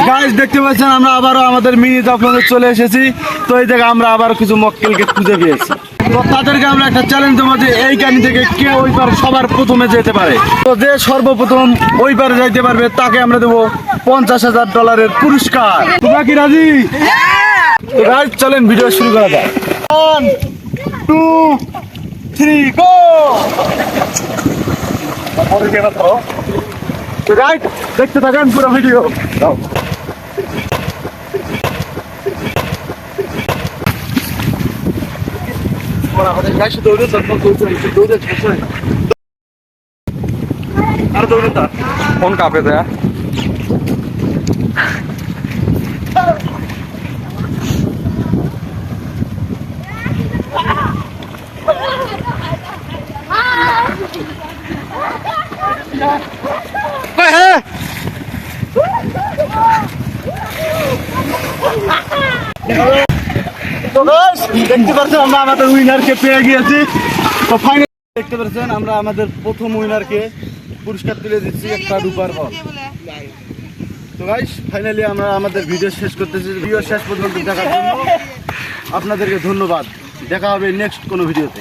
Guys দেখতে পাচ্ছেন আমরা আবারও আমাদের মিনি আপনাদের চলে এসেছি। তো এই জায়গায় আমরা আবার কিছু মক্কেলকে খুঁজে পেয়েছি। তো তাদেরকে আমরা একটা চ্যালেঞ্জ দেবো যে এই গাড়ি থেকে কে ওই পার সবার প্রথমে যেতে পারে। তো যে সর্বপ্রথম ওই পারে যাইতে পারবে তাকে আমরা দেবো $50,000 পুরস্কার। তোমরা কি রাজি? তো গাইস চলেন ভিডিও শুরু করা যাক। 1 2 3 গো। তো গাইস দেখতে থাকেন পুরো ভিডিও। ফোন কাঁপে দেয়া তো গাইস দেখতে পাচ্ছেন আমরা আমাদের উইনারকে পেয়ে গিয়েছি। তো ফাইনালি দেখতে পাচ্ছেন আমরা আমাদের প্রথম উইনারকে পুরস্কার তুলে দিচ্ছি একটা রূপার বল। তো গাইস ফাইনালি আমরা আমাদের ভিডিও শেষ করতেছি। ভিডিও শেষ পর্যন্ত দেখার জন্য আপনাদেরকে ধন্যবাদ। দেখা হবে নেক্সট কোনো ভিডিওতে।